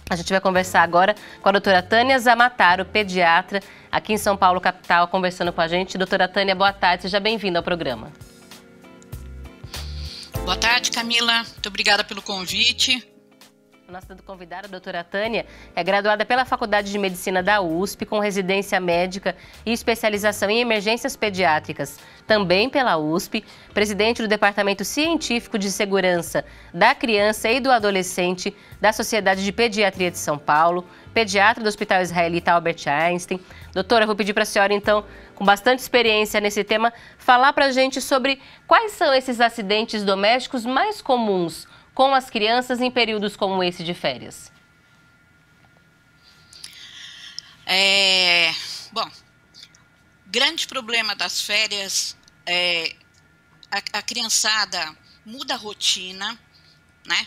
A gente vai conversar agora com a doutora Tânia Zamataro, pediatra, aqui em São Paulo, capital, conversando com a gente. Doutora Tânia, boa tarde, seja bem-vinda ao programa. Boa tarde, Camila. Muito obrigada pelo convite. A nossa convidada, a doutora Tânia, é graduada pela Faculdade de Medicina da USP, com residência médica e especialização em emergências pediátricas, também pela USP, presidente do Departamento Científico de Segurança da Criança e do Adolescente da Sociedade de Pediatria de São Paulo, pediatra do Hospital Israelita Albert Einstein. Doutora, eu vou pedir para a senhora, então, com bastante experiência nesse tema, falar para a gente sobre quais são esses acidentes domésticos mais comuns com as crianças em períodos como esse de férias. Bom, grande problema das férias é a criançada muda a rotina, né?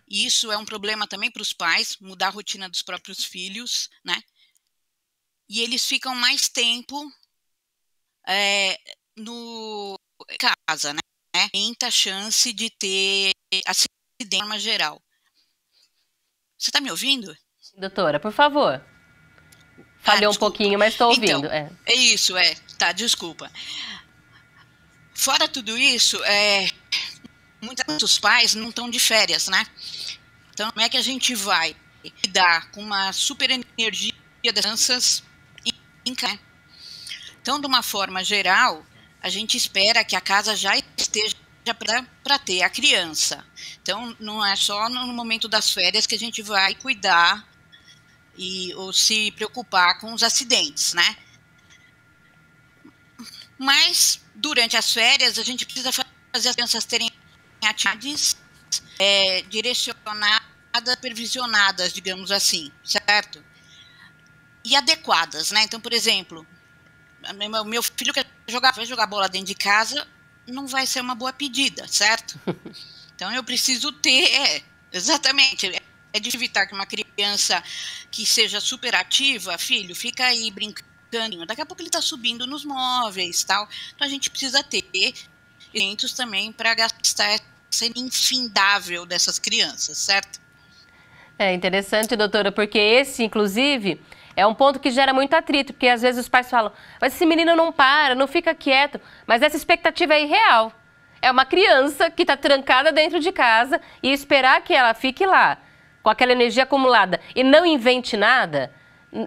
E isso é um problema também para os pais, mudar a rotina dos próprios filhos, né? E eles ficam mais tempo no casa, né? Muita chance de ter acidente de forma geral. Você está me ouvindo? Doutora, por favor. Falhou um pouquinho, mas estou ouvindo. Então, tá, desculpa. Fora tudo isso, muitos pais não estão de férias, né? Então, como é que a gente vai lidar com uma super energia das crianças em casa? Então, de uma forma geral, a gente espera que a casa já esteja para ter a criança. Então, não é só no momento das férias que a gente vai cuidar ou se preocupar com os acidentes, né? Mas, durante as férias, a gente precisa fazer as crianças terem atividades direcionadas, supervisionadas, digamos assim, certo? E adequadas, né? Então, por exemplo, meu filho que vai jogar bola dentro de casa, não vai ser uma boa pedida, certo? Então, eu preciso ter, exatamente, é de evitar que uma criança que seja super ativa, filho, fica aí brincando, daqui a pouco ele está subindo nos móveis, tal. Então, a gente precisa ter eventos também para gastar essa infindável dessas crianças, certo? É interessante, doutora, porque esse, inclusive, é um ponto que gera muito atrito, porque às vezes os pais falam, mas esse menino não para, não fica quieto, mas essa expectativa é irreal. É uma criança que está trancada dentro de casa e esperar que ela fique lá, com aquela energia acumulada e não invente nada,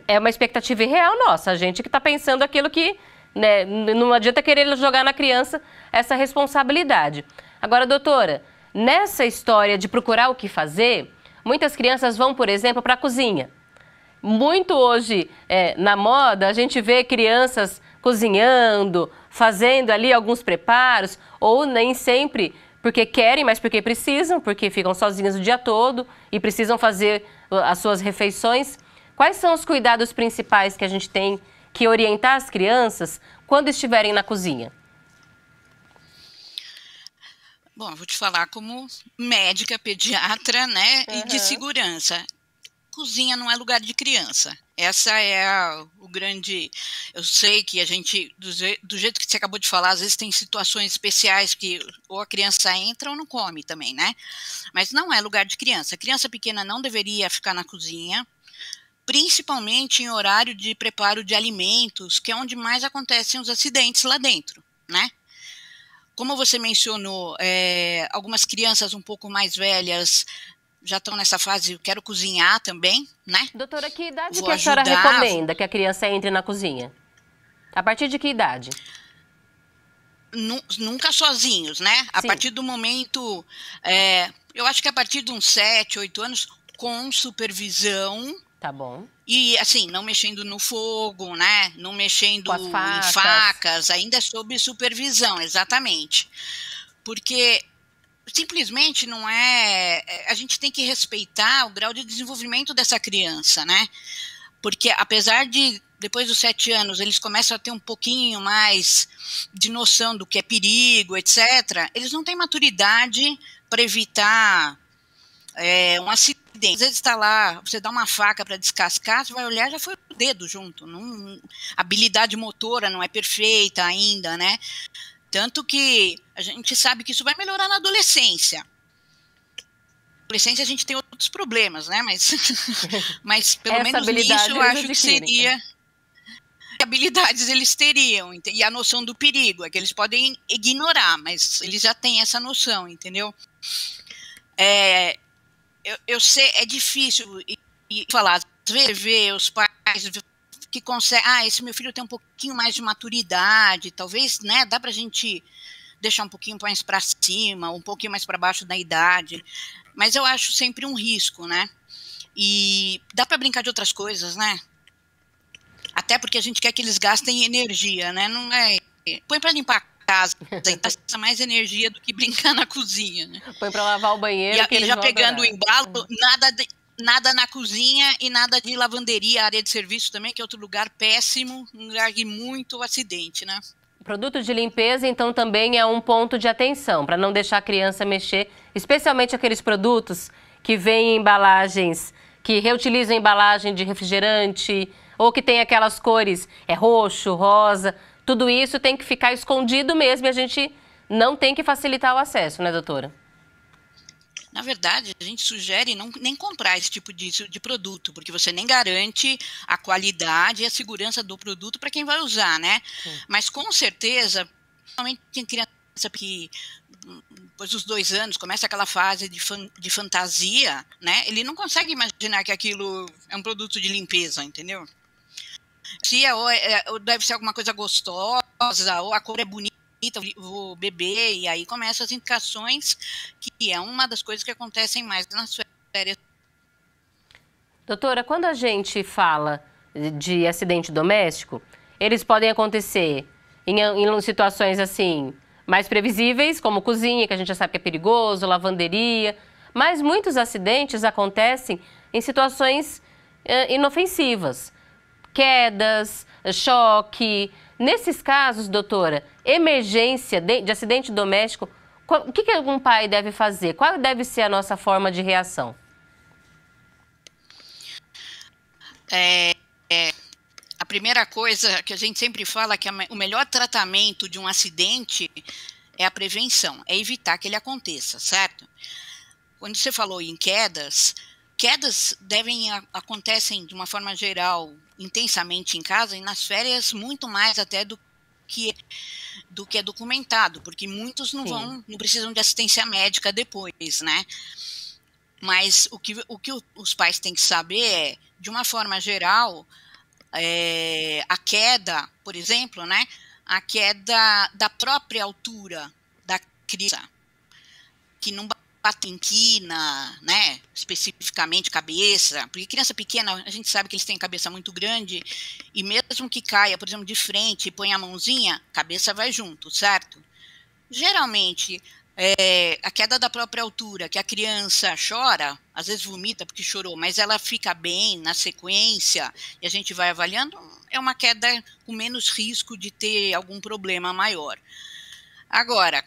é uma expectativa irreal nossa. A gente que está pensando aquilo que, né, não adianta querer jogar na criança essa responsabilidade. Agora, doutora, nessa história de procurar o que fazer, muitas crianças vão, por exemplo, para a cozinha. Muito hoje, na moda, a gente vê crianças cozinhando, fazendo ali alguns preparos, ou nem sempre porque querem, mas porque precisam, porque ficam sozinhas o dia todo e precisam fazer as suas refeições. Quais são os cuidados principais que a gente tem que orientar as crianças quando estiverem na cozinha? Bom, eu vou te falar como médica, pediatra, né, e de segurança. Cozinha não é lugar de criança. Essa é o grande... Eu sei que a gente, do jeito que você acabou de falar, às vezes tem situações especiais que ou a criança entra ou não come também, né? Mas não é lugar de criança. A criança pequena não deveria ficar na cozinha, principalmente em horário de preparo de alimentos, que é onde mais acontecem os acidentes lá dentro, né? Como você mencionou, algumas crianças um pouco mais velhas já estão nessa fase, eu quero cozinhar também, né? Doutora, que idade que a senhora recomenda que a criança entre na cozinha? A partir de que idade? Nunca sozinhos, né? Sim. A partir do momento, eu acho que a partir de uns 7, 8 anos, com supervisão. Tá bom. E, assim, não mexendo no fogo, né? Não mexendo em facas, ainda é sob supervisão, exatamente. Porque simplesmente não a gente tem que respeitar o grau de desenvolvimento dessa criança, né? Porque apesar de, depois dos 7 anos, eles começam a ter um pouquinho mais de noção do que é perigo, etc., eles não têm maturidade para evitar um acidente. Às vezes está lá, você dá uma faca para descascar, você vai olhar, já foi o dedo junto. A habilidade motora não é perfeita ainda, né? Tanto que a gente sabe que isso vai melhorar na adolescência. adolescência a gente tem outros problemas, né? Mas pelo Essa menos habilidade nisso eu eles acho que adquirem. seria que habilidades eles teriam, e a noção do perigo, é que eles podem ignorar, mas eles já têm essa noção, entendeu? Eu sei, é difícil falar, às vezes ver os pais que conseguem, esse meu filho tem um pouquinho mais de maturidade, talvez, né, dá pra gente deixar um pouquinho mais para cima, um pouquinho mais para baixo da idade, mas eu acho sempre um risco, né? E dá para brincar de outras coisas, né? Até porque a gente quer que eles gastem energia, né? Não é. Põe para limpar a casa, gasta mais energia do que brincar na cozinha, né? Põe para lavar o banheiro que E eles já vão pegando o adorar. embalo, nada na cozinha e nada de lavanderia, área de serviço também, que é outro lugar péssimo, um lugar de muito acidente, né? Produto de limpeza, então, também é um ponto de atenção, para não deixar a criança mexer, especialmente aqueles produtos que vêm em embalagens, que reutilizam a embalagem de refrigerante, ou que tem aquelas cores, roxo, rosa, tudo isso tem que ficar escondido mesmo e a gente não tem que facilitar o acesso, né, doutora? Na verdade, a gente sugere nem comprar esse tipo de produto, porque você nem garante a qualidade e a segurança do produto para quem vai usar, né? Sim. Mas com certeza, principalmente tem criança que depois dos 2 anos começa aquela fase de fantasia, né? Ele não consegue imaginar que aquilo é um produto de limpeza, entendeu? Se ou deve ser alguma coisa gostosa, ou a cor é bonita, vou beber, e aí começam as indicações, que é uma das coisas que acontecem mais nas férias. Doutora, quando a gente fala de acidente doméstico, eles podem acontecer em situações assim mais previsíveis, como cozinha, que a gente já sabe que é perigoso, lavanderia, mas muitos acidentes acontecem em situações inofensivas, quedas, choque. Nesses casos, doutora, emergência de acidente doméstico, o que algum pai deve fazer? Qual deve ser a nossa forma de reação? A primeira coisa que a gente sempre fala é que o melhor tratamento de um acidente é a prevenção, é evitar que ele aconteça, certo? Quando você falou em quedas acontecem de uma forma geral intensamente em casa e nas férias muito mais até que é documentado, porque muitos não precisam de assistência médica depois, né? Mas o que os pais têm que saber é, de uma forma geral, a queda, por exemplo, né? A queda da própria altura da criança, que não bate em quina, né? Especificamente cabeça, porque criança pequena, a gente sabe que eles têm cabeça muito grande, e mesmo que caia, por exemplo, de frente e põe a mãozinha, cabeça vai junto, certo? Geralmente, a queda da própria altura, que a criança chora, às vezes vomita porque chorou, mas ela fica bem na sequência, e a gente vai avaliando, é uma queda com menos risco de ter algum problema maior. Agora,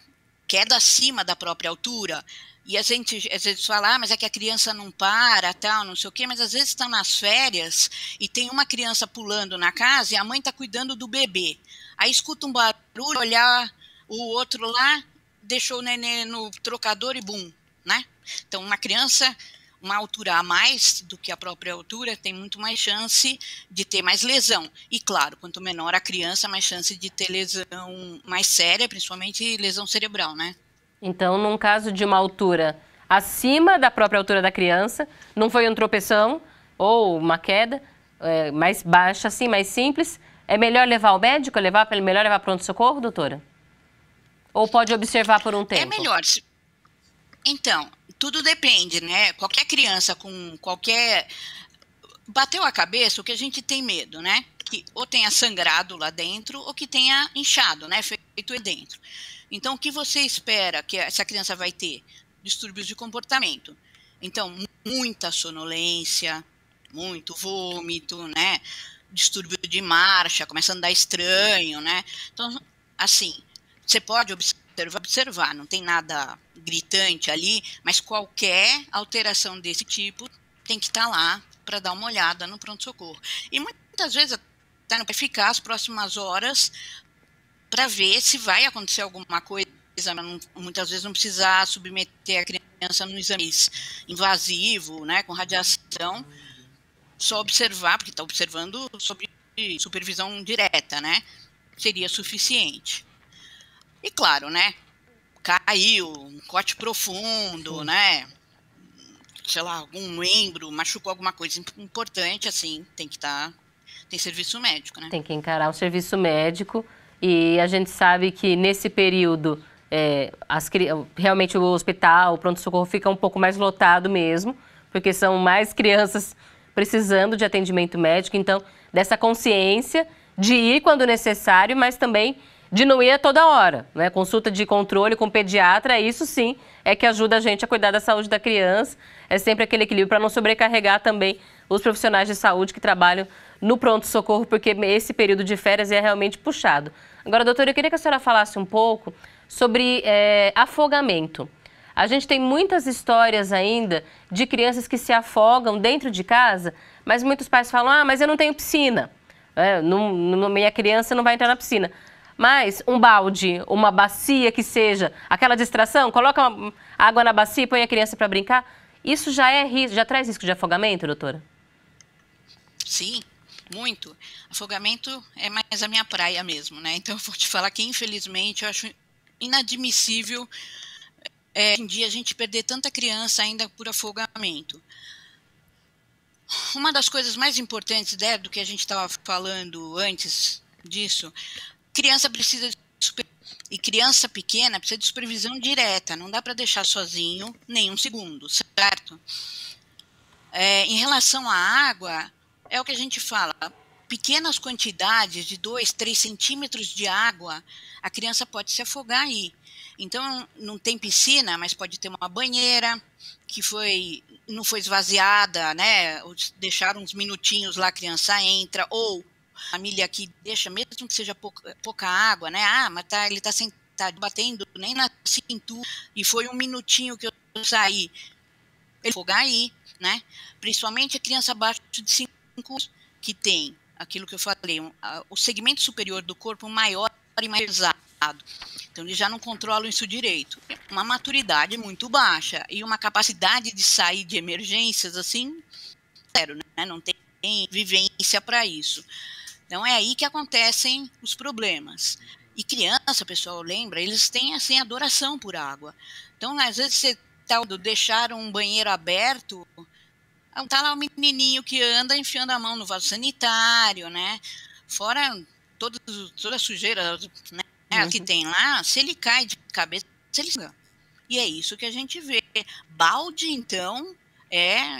queda acima da própria altura, e a gente às vezes fala, mas é que a criança não para, tal, não sei o quê, mas às vezes estão nas férias e tem uma criança pulando na casa e a mãe está cuidando do bebê. Aí escuta um barulho, olhar o outro lá, deixou o neném no trocador e bum, né? Então, uma criança, uma altura a mais do que a própria altura, tem muito mais chance de ter mais lesão. E, claro, quanto menor a criança, mais chance de ter lesão mais séria, principalmente lesão cerebral, né? Então, num caso de uma altura acima da própria altura da criança, não foi um tropeção ou uma queda mais baixa, assim, mais simples, é melhor levar ao médico, melhor levar pronto-socorro, doutora? Ou pode observar por um tempo? É melhor. Então, tudo depende, né? Qualquer criança com qualquer... Bateu a cabeça, o que a gente tem medo, né? Que ou tenha sangrado lá dentro ou que tenha inchado, né? Feito aí dentro. Então, o que você espera que essa criança vai ter? Distúrbios de comportamento. Então, muita sonolência, muito vômito, né? Distúrbio de marcha, começa a andar estranho, né? Então, assim, você pode observar, não tem nada gritante ali, mas qualquer alteração desse tipo tem que estar lá para dar uma olhada no pronto-socorro. E muitas vezes até não vai ficar as próximas horas para ver se vai acontecer alguma coisa, muitas vezes não precisar submeter a criança criança no exame invasivo, né, com radiação, só observar, porque está observando sob supervisão direta, né, seria suficiente. E claro, né, caiu, um corte profundo, né, sei lá, algum membro, machucou alguma coisa importante, assim, tem serviço médico, né? Tem que encarar o serviço médico e a gente sabe que nesse período realmente o hospital, o pronto-socorro fica um pouco mais lotado mesmo, porque são mais crianças precisando de atendimento médico, então dessa consciência de ir quando necessário, mas também de não ir a toda hora, né? Consulta de controle com pediatra, isso sim é que ajuda a gente a cuidar da saúde da criança, é sempre aquele equilíbrio para não sobrecarregar também os profissionais de saúde que trabalham no pronto-socorro, porque esse período de férias é realmente puxado. Agora, doutora, eu queria que a senhora falasse um pouco sobre afogamento. A gente tem muitas histórias ainda de crianças que se afogam dentro de casa, mas muitos pais falam, mas eu não tenho piscina, minha criança não vai entrar na piscina. Mas um balde, uma bacia que seja, aquela distração, coloca água na bacia e põe a criança para brincar, isso já traz risco de afogamento, doutora? Sim, muito. Afogamento é mais a minha praia mesmo, né? Então eu vou te falar que, infelizmente, eu acho inadmissível hoje em dia a gente perder tanta criança ainda por afogamento. Uma das coisas mais importantes, do que a gente estava falando antes disso, criança precisa de e criança pequena precisa de supervisão direta, não dá para deixar sozinho nem um segundo, certo? Em relação à água, é o que a gente fala, pequenas quantidades de 2, 3 centímetros de água, a criança pode se afogar aí. Então, não tem piscina, mas pode ter uma banheira que não foi esvaziada, né? Deixaram uns minutinhos lá, a criança entra, ou a família que deixa, mesmo que seja pouca água, né? Mas ele está sentado, batendo nem na cintura, e foi um minutinho que eu saí, ele afogar aí, né? Principalmente a criança abaixo de 5 anos, que tem aquilo que eu falei, o segmento superior do corpo maior e mais pesado. Então, eles já não controlam isso direito. Uma maturidade muito baixa e uma capacidade de sair de emergências, assim, zero, né? Não tem vivência para isso. Então, é aí que acontecem os problemas. E criança, pessoal, lembra, eles têm, assim, adoração por água. Então, às vezes, você deixar um banheiro aberto, tá lá o menininho que anda enfiando a mão no vaso sanitário, né? Fora toda a sujeira, né, que tem lá, se ele cai de cabeça, ele se... E é isso que a gente vê. Balde, então,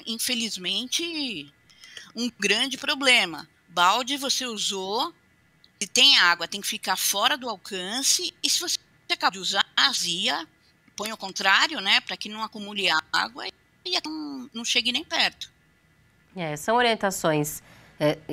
infelizmente, um grande problema. Balde você usou, se tem água, tem que ficar fora do alcance, e se você acaba de usar, azia, põe ao contrário, né, para que não acumule água e não chegue nem perto. São orientações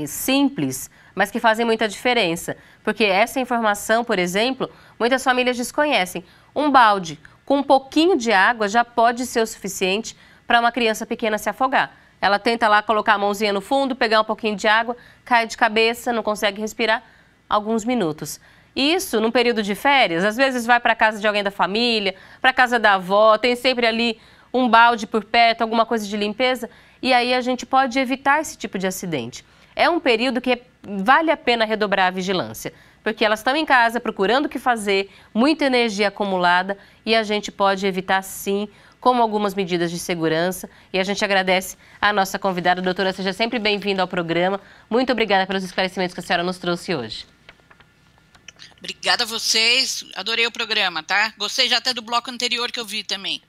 simples, mas que fazem muita diferença. Porque essa informação, por exemplo, muitas famílias desconhecem. Um balde com um pouquinho de água já pode ser o suficiente para uma criança pequena se afogar. Ela tenta lá colocar a mãozinha no fundo, pegar um pouquinho de água, cai de cabeça, não consegue respirar, alguns minutos. Isso, num período de férias, às vezes vai para a casa de alguém da família, para a casa da avó, tem sempre ali um balde por perto, alguma coisa de limpeza, e aí a gente pode evitar esse tipo de acidente. É um período que vale a pena redobrar a vigilância, porque elas estão em casa procurando o que fazer, muita energia acumulada, e a gente pode evitar sim, com algumas medidas de segurança. E a gente agradece a nossa convidada, doutora, seja sempre bem-vinda ao programa. Muito obrigada pelos esclarecimentos que a senhora nos trouxe hoje. Obrigada a vocês, adorei o programa, tá? Gostei já até do bloco anterior que eu vi também.